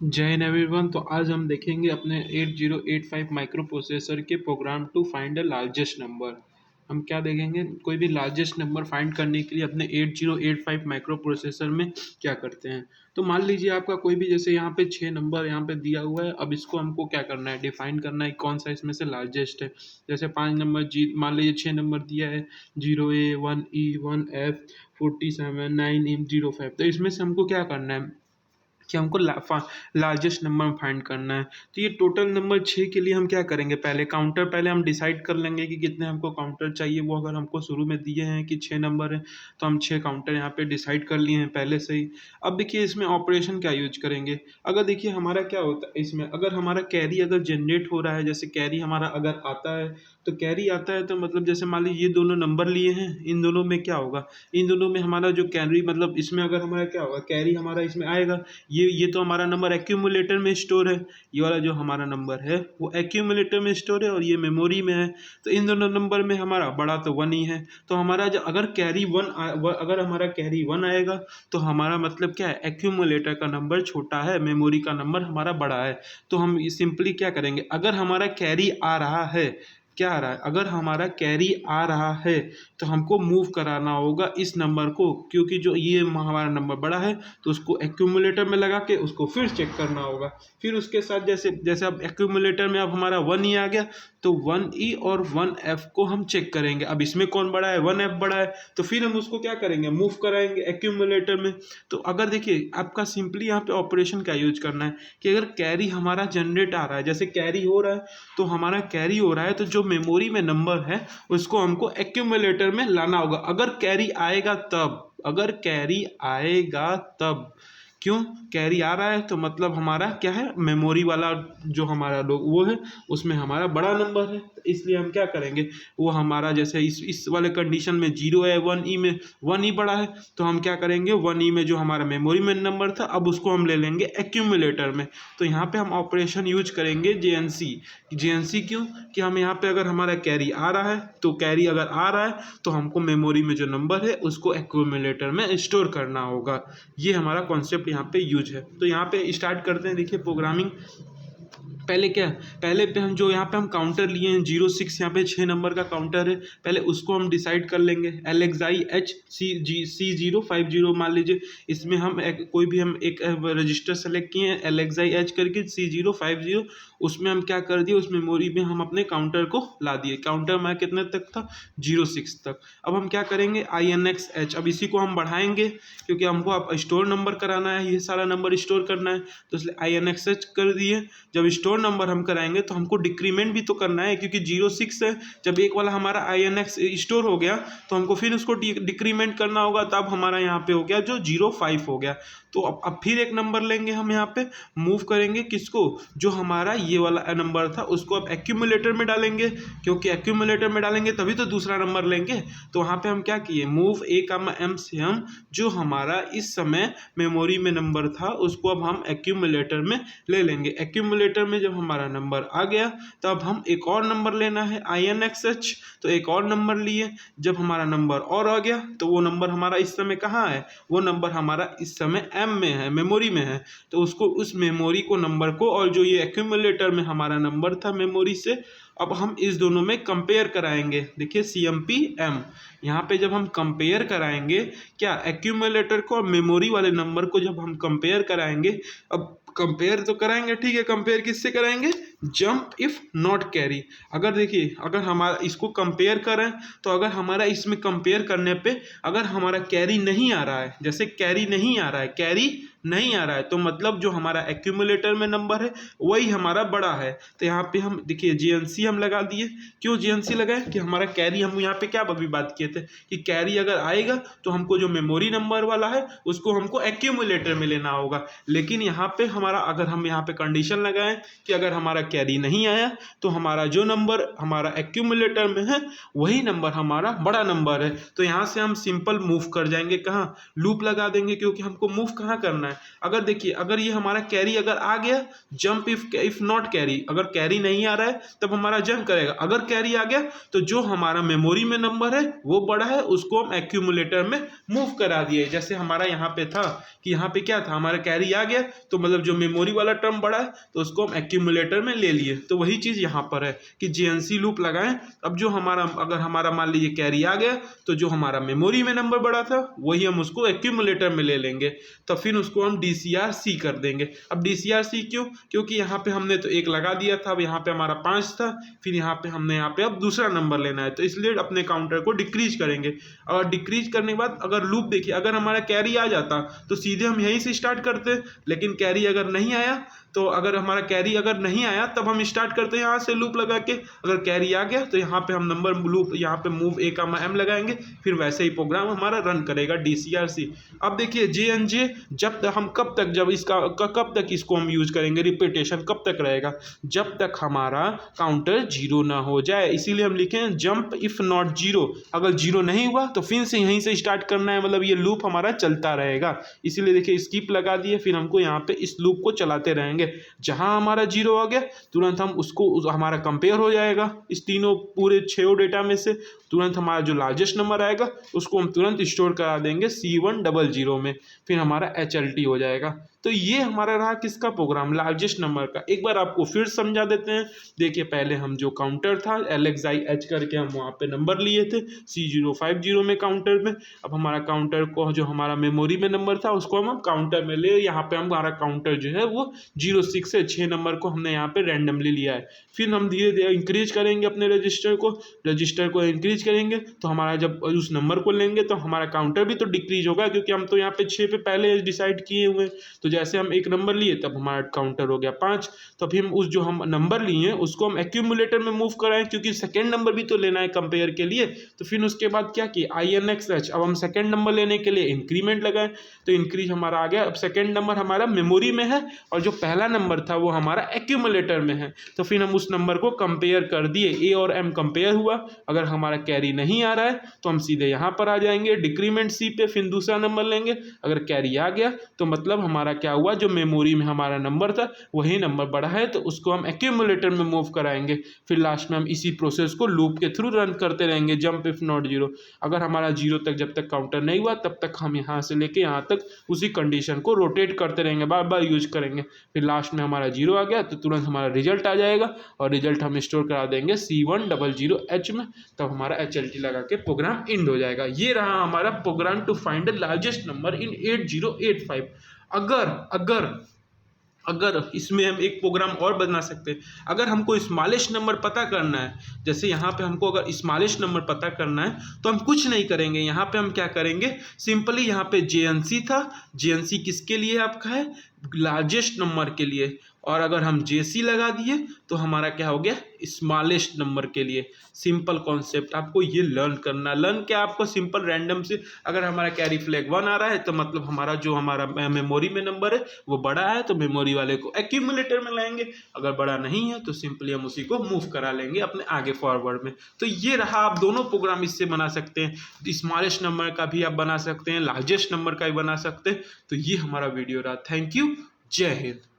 जय हिंद एवरीवन। तो आज हम देखेंगे अपने 8085 माइक्रो प्रोसेसर के program to find the largest number. हम क्या देखेंगे, कोई भी लार्जेस्ट नंबर फाइंड करने के लिए अपने 8085 माइक्रो प्रोसेसर में क्या करते हैं। तो मान लीजिए आपका कोई भी, जैसे यहाँ पे 6 नंबर यहाँ पे दिया हुआ है। अब इसको हमको क्या करना है, डिफाइन करना है कौन सा इसमें से लार्जेस्ट है। जैसे 5 नंबर मान लीजिए 6 नंबर दिया है, 0A 1E 1F 47 9E 05। तो इसमें से हमको क्या करना है कि हमको लार्जेस्ट नंबर फाइंड करना है। तो ये टोटल नंबर 6 के लिए हम क्या करेंगे, पहले हम डिसाइड कर लेंगे कि कितने हमको काउंटर चाहिए। वो अगर हमको शुरू में दिए हैं कि 6 नंबर है तो हम 6 काउंटर यहाँ पे डिसाइड कर लिए हैं पहले से ही। अब देखिए इसमें ऑपरेशन क्या यूज करेंगे। अगर देखिए हमारा क्या होता है इसमें, अगर हमारा कैरी अगर जनरेट हो रहा है, जैसे कैरी हमारा अगर आता है तो कैरी आता है तो मतलब जैसे मान लीजिए ये दोनों नंबर लिए हैं, इन दोनों में क्या होगा, इन दोनों में हमारा जो कैरी मतलब इसमें अगर हमारा क्या होगा, कैरी हमारा इसमें आएगा। ये तो हमारा नंबर एक्यूमुलेटर में स्टोर है। ये वाला जो हमारा नंबर है वो एक्यूमुलेटर में स्टोर है और ये मेमोरी में है। तो इन दोनों नंबर में हमारा बड़ा तो 1 ही है। तो हमारा जो अगर अगर हमारा कैरी 1 आएगा तो हमारा मतलब क्या है, एक्यूमुलेटर का नंबर छोटा है, मेमोरी का नंबर हमारा बड़ा है। तो हम सिंपली क्या करेंगे, अगर हमारा कैरी आ रहा है, क्या आ रहा है, अगर हमारा कैरी आ रहा है तो हमको मूव कराना होगा इस नंबर को, क्योंकि जो ये हमारा नंबर बड़ा है तो उसको एक्यूमुलेटर में लगा के उसको फिर चेक करना होगा। फिर उसके साथ जैसे जैसे अब एक्यूमुलेटर में अब हमारा 1 ही आ गया तो 1E और 1F को हम चेक करेंगे। अब इसमें कौन बड़ा है, 1F बड़ा है, तो फिर हम उसको क्या करेंगे, मूव कराएंगे एक्यूमुलेटर में। तो अगर देखिए आपका सिंपली यहाँ पे ऑपरेशन क्या यूज करना है कि अगर कैरी हमारा जनरेट आ रहा है, जैसे कैरी हो रहा है तो हमारा कैरी हो रहा है तो जो मेमोरी में नंबर है उसको हमको एक्यूमुलेटर में लाना होगा। अगर कैरी आएगा तब, अगर कैरी आएगा तब, क्यों, कैरी आ रहा है तो मतलब हमारा क्या है, मेमोरी वाला जो हमारा लोग वो है उसमें हमारा बड़ा नंबर है। तो इसलिए हम क्या करेंगे, वो हमारा जैसे इस वाले कंडीशन में 0 है, 1E में 1E बड़ा है तो हम क्या करेंगे, 1E में जो हमारा मेमोरी में नंबर था अब उसको हम ले लेंगे एक्यूमुलेटर में। तो यहाँ पे हम ऑपरेशन यूज करेंगे जेएनसी क्यों, कि हम यहाँ पे अगर हमारा कैरी आ रहा है तो कैरी अगर आ रहा है तो हमको मेमोरी में जो नंबर है उसको एक्यूमुलेटर में स्टोर करना होगा। ये हमारा कॉन्सेप्ट यहाँ पे यूज है। तो यहाँ पे स्टार्ट करते हैं, देखिए प्रोग्रामिंग। पहले क्या, पहले पे हम जो यहाँ पे हम काउंटर लिए हैं 06, यहाँ पे 6 नंबर का काउंटर है, पहले उसको हम डिसाइड कर लेंगे। LXI H C050 मान लीजिए, इसमें हम कोई भी हम एक रजिस्टर सेलेक्ट किए हैं LXI H करके C050, उसमें हम क्या कर दिए, उस मेमोरी में हम अपने काउंटर को ला दिए। काउंटर हमारा कितने तक था, 06 तक। अब हम क्या करेंगे, INX H, अब इसी को हम बढ़ाएंगे क्योंकि हमको अब स्टोर नंबर कराना है, ये सारा नंबर स्टोर करना है तो इसलिए INX H कर दिए। जब स्टोर नंबर हम कराएंगे तो हमको डिक्रीमेंट भी तो करना है, क्योंकि 06 है, जब एक वाला हमारा INX स्टोर हो गया तो हमको फिर उसको डिक्रीमेंट करना होगा, तब हमारा यहाँ पे हो गया जो 05 हो गया। तो अब फिर एक नंबर लेंगे हम, यहाँ पे मूव करेंगे किसको, जो हमारा ये वाला नंबर था उसको अब एक्यूमुलेटर में डालेंगे, क्योंकि एक्यूमुलेटर में डालेंगे तभी तो दूसरा नंबर लेंगे। तो वहाँ पे हम क्या किए, मूव A, M से हम जो हमारा इस समय मेमोरी में नंबर था उसको अब हम एक्यूमुलेटर में ले लेंगे। एक्यूमुलेटर में जब हमारा नंबर आ गया तब हम एक और नंबर लेना है INX H, तो एक और नंबर लिए। जब हमारा नंबर और आ गया तो वो नंबर हमारा इस समय कहाँ है, वो नंबर हमारा इस समय M में है, मेमोरी में है। तो उसको उस मेमोरी को नंबर को और जो ये एक्यूमुलेटर में हमारा नंबर था मेमोरी से, अब हम इस दोनों में कंपेयर कराएंगे। देखिए CMP M, यहाँ पे जब हम कंपेयर कराएंगे क्या, एक्यूमुलेटर को और मेमोरी वाले नंबर को जब हम कंपेयर कराएंगे, अब कंपेयर तो कराएंगे, ठीक है, कंपेयर किससे कराएंगे, जंप इफ नॉट कैरी। अगर देखिए अगर हमारा इसको कंपेयर करें तो अगर हमारा इसमें कंपेयर करने पे अगर हमारा कैरी नहीं आ रहा है, जैसे कैरी नहीं आ रहा है, कैरी नहीं आ रहा है तो मतलब जो हमारा एक्यूमुलेटर में नंबर है वही हमारा बड़ा है। तो यहाँ पे हम देखिए GNC हम लगा दिए। क्यों GNC लगाए, कि हमारा कैरी, हम यहाँ पे क्या अभी बात किए थे कि कैरी अगर आएगा तो हमको जो मेमोरी नंबर वाला है उसको हमको एक्यूमुलेटर में लेना होगा। लेकिन यहाँ पे हमारा, अगर हम यहाँ पे कंडीशन लगाएं कि अगर हमारा कैरी नहीं आया तो हमारा जो नंबर हमारा एक्यूमुलेटर में है वही नंबर हमारा बड़ा नंबर है। तो यहाँ से हम सिंपल मूव कर जाएंगे, कहाँ, लूप लगा देंगे, क्योंकि हमको मूव कहाँ करना है। अगर देखिए अगर ये हमारा कैरी अगर आ गया, जंप इफ नॉट कैरी, अगर कैरी नहीं आ रहा है तब हमारा जंप करेगा। अगर कैरी आ गया तो जो हमारा मेमोरी में नंबर है वो बड़ा है, उसको हम एक्यूमुलेटर में मूव करा दिए। जैसे हमारा यहाँ पे था कि यहाँ पे क्या था, हमारा कैरी आ गया तो मतलब जो मेमोरी वाला टर्म बड़ा है तो उसको हम एक्यूमुलेटर में ले लिए। तो वही चीज़ यहाँ पर है कि जेएनसी लूप लगाएं। अब जो हमारा अगर हमारा मान लीजिए कैरी आ गया तो जो हमारा मेमोरी में नंबर बड़ा था वही हम उसको एक्यूमुलेटर में ले लेंगे, तो फिर उसको हम DCR-C कर देंगे। अब DCR-C क्यों, क्योंकि यहाँ पे हमने तो 1 लगा दिया था, अब यहाँ पे हमारा 5 था, फिर यहाँ पे हमने यहाँ पे अब दूसरा नंबर लेना है, तो इसलिए अपने काउंटर को डिक्रीज करेंगे। और डिक्रीज करने के बाद अगर लूप देखिए, अगर हमारा कैरी आ जाता तो सीधे हम यहीं से स्टार्ट करते, लेकिन कैरी अगर नहीं आया तो अगर हमारा कैरी अगर नहीं आया तब हम स्टार्ट करते हैं यहाँ से लूप लगा के। अगर कैरी आ गया तो यहाँ पे हम नंबर लूप यहाँ पे मूव A, M लगाएंगे, फिर वैसे ही प्रोग्राम हमारा रन करेगा DCR-C। अब देखिए JNJ जब तक हम कब तक, जब इसका कब तक इसको हम यूज करेंगे, रिपीटेशन कब तक रहेगा, जब तक हमारा काउंटर 0 ना हो जाए। इसीलिए हम लिखें जंप इफ नॉट 0, अगर 0 नहीं हुआ तो फिर से यहीं से स्टार्ट करना है, मतलब ये लूप हमारा चलता रहेगा। इसीलिए देखिए स्किप लगा दिए, फिर हमको यहाँ पे इस लूप को चलाते रहेंगे। जहां हमारा 0 आ गया तुरंत हम उसको हमारा कंपेयर हो जाएगा इस तीनों पूरे 6 डेटा में से, तुरंत हमारा जो लार्जेस्ट नंबर आएगा उसको हम तुरंत स्टोर करा देंगे C100 में, फिर हमारा HLT हो जाएगा। तो ये हमारा रहा किसका प्रोग्राम, लार्जेस्ट नंबर का। एक बार आपको फिर समझा देते हैं। देखिए पहले हम जो काउंटर था LXI-H करके हम वहाँ पे नंबर लिए थे C050 में काउंटर में। अब हमारा काउंटर को जो हमारा मेमोरी में नंबर था उसको हम काउंटर में ले, यहाँ पे हमारा काउंटर जो है वो 06 से 6 नंबर को हमने यहाँ पे रैंडमली लिया है। फिर हम धीरे धीरे इंक्रीज करेंगे अपने रजिस्टर को इंक्रीज करेंगे, तो हमारा जब उस नंबर को लेंगे तो हमारा काउंटर भी तो डिक्रीज होगा, क्योंकि हम तो यहाँ पे 6 पे पहले डिसाइड किए हुए। तो जैसे हम 1 नंबर लिए तब हमारा काउंटर हो गया 5, तो फिर उस जो हम नंबर लिए उसको हम एक्यूमुलेटर में मूव कराएं, क्योंकि सेकेंड नंबर भी तो लेना है कंपेयर के लिए। तो फिर उसके बाद क्या किया, INX-H, अब हम सेकेंड नंबर लेने के लिए इंक्रीमेंट लगाएं, तो इंक्रीज हमारा आ गया। अब सेकेंड नंबर हमारा मेमोरी में है और जो पहला नंबर था वो हमारा एक्यूमुलेटर में है, तो फिर हम उस नंबर को कंपेयर कर दिए, A और M कंपेयर हुआ। अगर हमारा कैरी नहीं आ रहा है तो हम सीधे यहाँ पर आ जाएंगे डिक्रीमेंट C पे, फिर दूसरा नंबर लेंगे। अगर कैरी आ गया तो मतलब हमारा क्या हुआ, जो मेमोरी में हमारा नंबर था वही नंबर बड़ा है, तो उसको हम एक्यूमुलेटर में मूव कराएंगे। फिर लास्ट में हम इसी प्रोसेस को लूप के थ्रू रन करते रहेंगे, जंप इफ नॉट 0। अगर हमारा 0 तक जब तक काउंटर नहीं हुआ तब तक हम यहाँ से लेके यहाँ तक उसी कंडीशन को रोटेट करते रहेंगे, बार बार यूज करेंगे। फिर लास्ट में हमारा 0 आ गया तो तुरंत हमारा रिजल्ट आ जाएगा और रिजल्ट हम स्टोर करा देंगे C100H में, तब हमारा HLT लगा के प्रोग्राम एंड हो जाएगा। ये रहा हमारा program to find the largest number in 8085। अगर इसमें हम एक प्रोग्राम और बना सकते हैं, अगर हमको स्मॉलेस्ट नंबर पता करना है, जैसे यहाँ पे हमको अगर स्मॉलेस्ट नंबर पता करना है तो हम कुछ नहीं करेंगे। यहाँ पे हम क्या करेंगे, सिंपली यहाँ पे JNC था, JNC किसके लिए आपका है, लार्जेस्ट नंबर के लिए, और अगर हम JC लगा दिए तो हमारा क्या हो गया, स्मॉलेस्ट नंबर के लिए। सिंपल कॉन्सेप्ट आपको ये लर्न क्या, आपको सिंपल रैंडम से अगर हमारा कैरी फ्लैग 1 आ रहा है तो मतलब हमारा जो हमारा मेमोरी में नंबर है वो बड़ा है, तो मेमोरी वाले को एक्यूमुलेटर में लाएंगे। अगर बड़ा नहीं है तो सिंपली हम उसी को मूव करा लेंगे अपने आगे फॉरवर्ड में। तो ये रहा, आप दोनों प्रोग्राम इससे बना सकते हैं, स्मॉलेस्ट नंबर का भी आप बना सकते हैं, लार्जेस्ट नंबर का भी बना सकते हैं। तो ये हमारा वीडियो रहा। थैंक यू, जय हिंद।